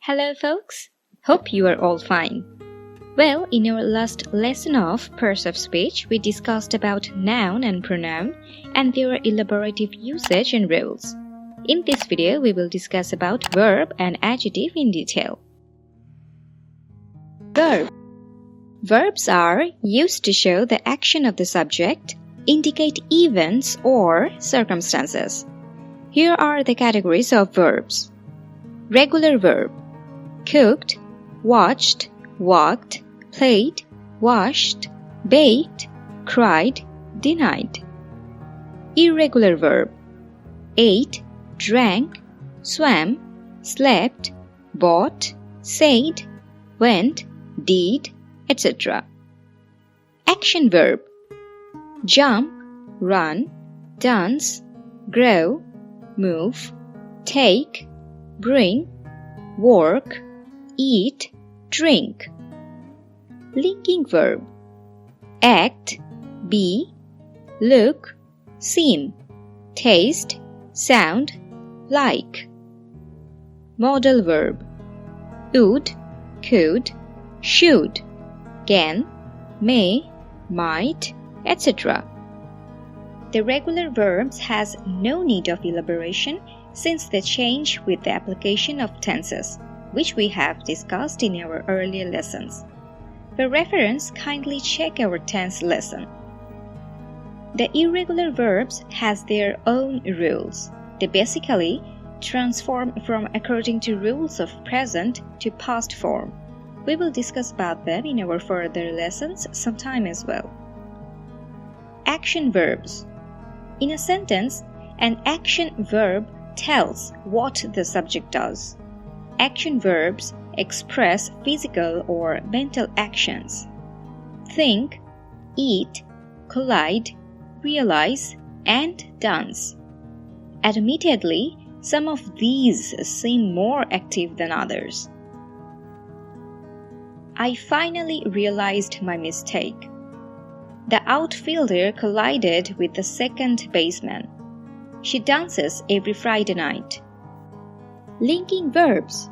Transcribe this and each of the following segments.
Hello folks, hope you are all fine. Well, in our last lesson of pairs of speech, we discussed about noun and pronoun and their elaborative usage and rules. In this video, we will discuss about verb and adjective in detail. Verb. Verbs are used to show the action of the subject, indicate events or circumstances. Here are the categories of verbs. Regular verb: cooked, watched, walked, played, washed, baked, cried, denied. Irregular verb: ate, drank, swam, slept, bought, said, went, did, etc. Action verb: jump, run, dance, grow, move, take, bring, work, eat, drink. Linking verb: act, be, look, seem, taste, sound, like. Modal verb: would, could, should, can, may, might, etc. The regular verbs has no need of elaboration since they change with the application of tenses, which we have discussed in our earlier lessons. For reference, kindly check our tense lesson. The irregular verbs has their own rules. They basically transform from according to rules of present to past form. We will discuss about them in our further lessons sometime as well. Action verbs. In a sentence, an action verb tells what the subject does. Action verbs express physical or mental actions. Think, eat, collide, realize, and dance. Admittedly, some of these seem more active than others. I finally realized my mistake. The outfielder collided with the second baseman. She dances every Friday night. Linking verbs.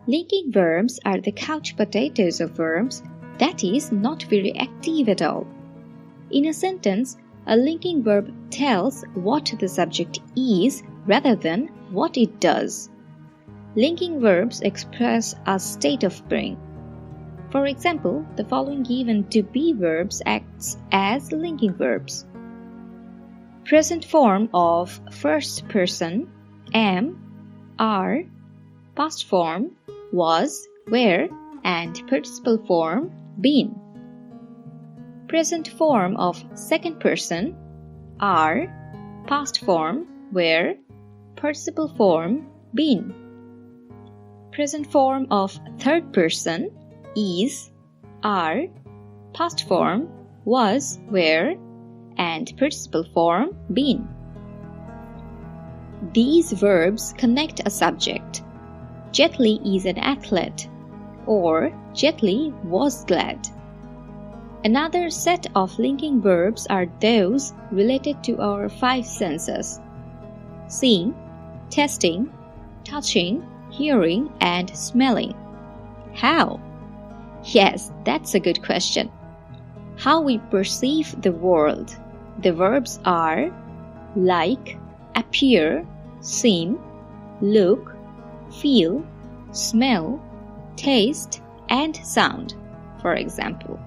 Linking verbs are the couch potatoes of verbs, that is, not very active at all. In a sentence, a linking verb tells what the subject is rather than what it does. Linking verbs express a state of being. For example, the following given to be verbs acts as linking verbs. Present form of first person, am, are, past form, was, were, and participle form, been. Present form of second person, are, past form, were, participle form, been. Present form of third person, is, are, past form, was, were, and participle form, been. These verbs connect a subject. Jet Li is an athlete, or Jet Li was glad. Another set of linking verbs are those related to our five senses: seeing, tasting, touching, hearing, and smelling. How? Yes, that's a good question. How we perceive the world. The verbs are like, appear, seem, look, feel, smell, taste, and sound, for example.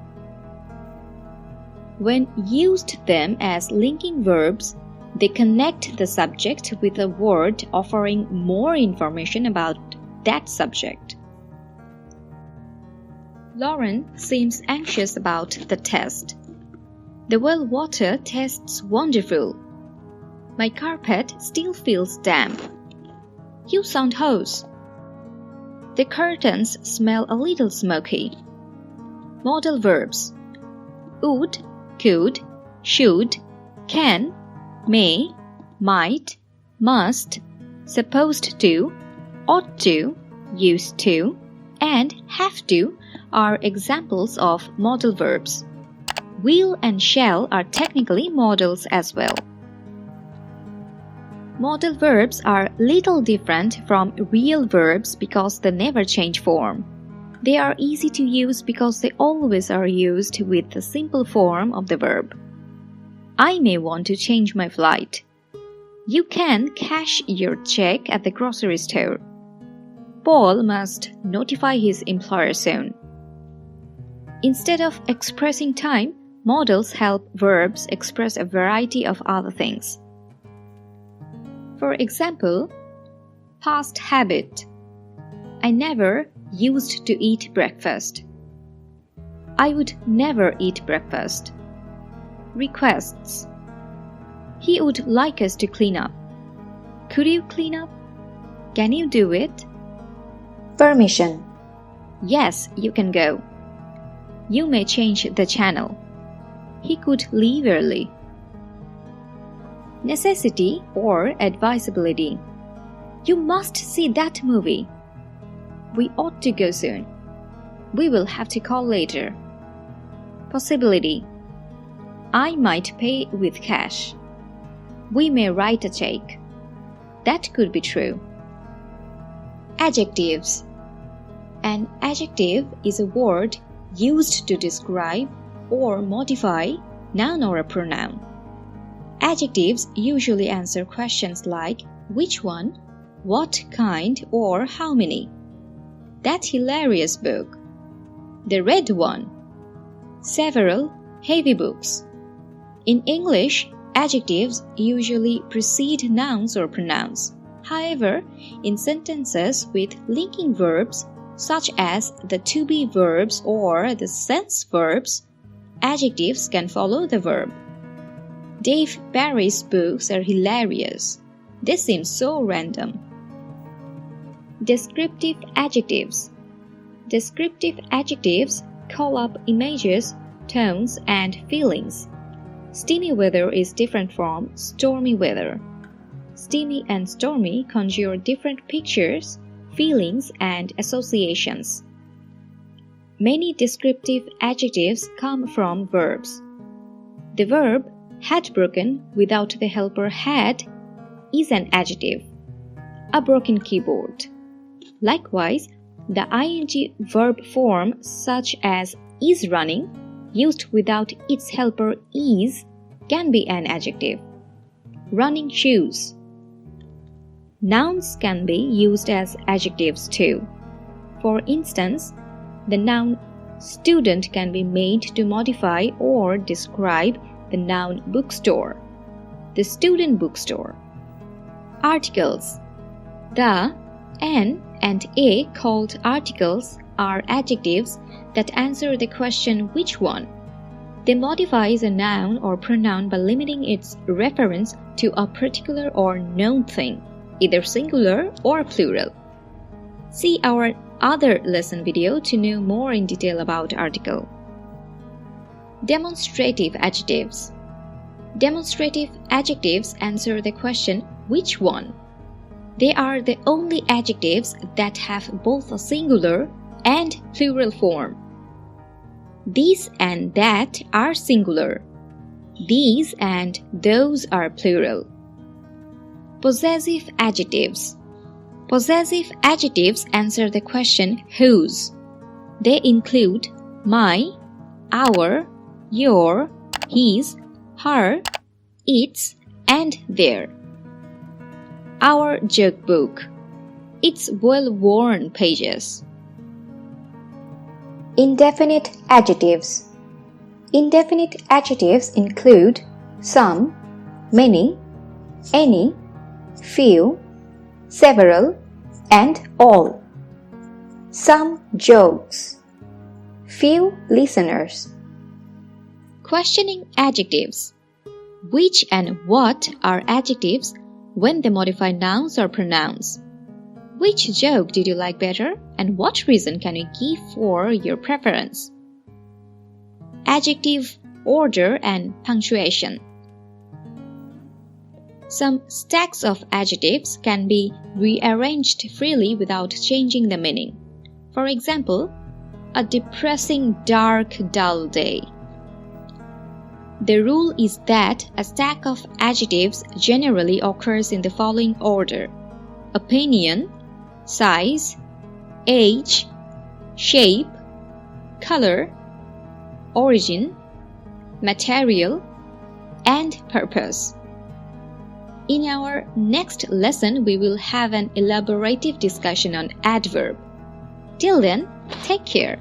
When used them as linking verbs, they connect the subject with a word offering more information about that subject. Lauren seems anxious about the test. The well water tastes wonderful. My carpet still feels damp. You sound hoarse. The curtains smell a little smoky. Modal verbs: would, could, should, can, may, might, must, supposed to, ought to, used to, and have to are examples of modal verbs. Will and shall are technically modals as well. Modal verbs are little different from real verbs because they never change form. They are easy to use because they always are used with the simple form of the verb. I may want to change my flight. You can cash your check at the grocery store. Paul must notify his employer soon. Instead of expressing time, modals help verbs express a variety of other things. For example, past habit. I never used to eat breakfast. I would never eat breakfast. Requests. He would like us to clean up. Could you clean up? Can you do it? Permission. Yes, you can go. You may change the channel. He could leave early. Necessity or advisability. You must see that movie. We ought to go soon. We will have to call later. Possibility. I might pay with cash. We may write a check. That could be true. Adjectives. An adjective is a word used to describe or modify noun or a pronoun. Adjectives usually answer questions like which one, what kind, or how many. That hilarious book. The red one. Several heavy books. In English, adjectives usually precede nouns or pronouns. However, in sentences with linking verbs, such as the to-be verbs or the sense verbs, adjectives can follow the verb. Dave Barry's books are hilarious. They seem so random. Descriptive adjectives. Descriptive adjectives call up images, tones, and feelings. Steamy weather is different from stormy weather. Steamy and stormy conjure different pictures, feelings, and associations. Many descriptive adjectives come from verbs. The verb had broken without the helper had is an adjective. A broken keyboard. Likewise, the ing verb form such as is running, used without its helper is, can be an adjective. Running shoes. Nouns can be used as adjectives too. For instance, the noun student can be made to modify or describe the noun bookstore. The student bookstore. Articles. The, an, and a called articles are adjectives that answer the question which one. They modify a noun or pronoun by limiting its reference to a particular or known thing, either singular or plural. See our other lesson video to know more in detail about article. Demonstrative adjectives. Demonstrative adjectives answer the question which one. They are the only adjectives that have both a singular and plural form. These and that are singular. These and those are plural. Possessive adjectives. Possessive adjectives answer the question whose. They include my, our, your, his, her, its, and their. Our joke book. Its well-worn pages. Indefinite adjectives. Indefinite adjectives include some, many, any, few, several, and all. Some jokes. Few listeners. Questioning adjectives. Which and what are adjectives when they modify nouns or pronouns? Which joke did you like better, and what reason can you give for your preference? Adjective, order, and punctuation. Some stacks of adjectives can be rearranged freely without changing the meaning. For example, a depressing, dark, dull day. The rule is that a stack of adjectives generally occurs in the following order: opinion, size, age, shape, color, origin, material, and purpose. In our next lesson, we will have an elaborative discussion on adverb. Till then, take care.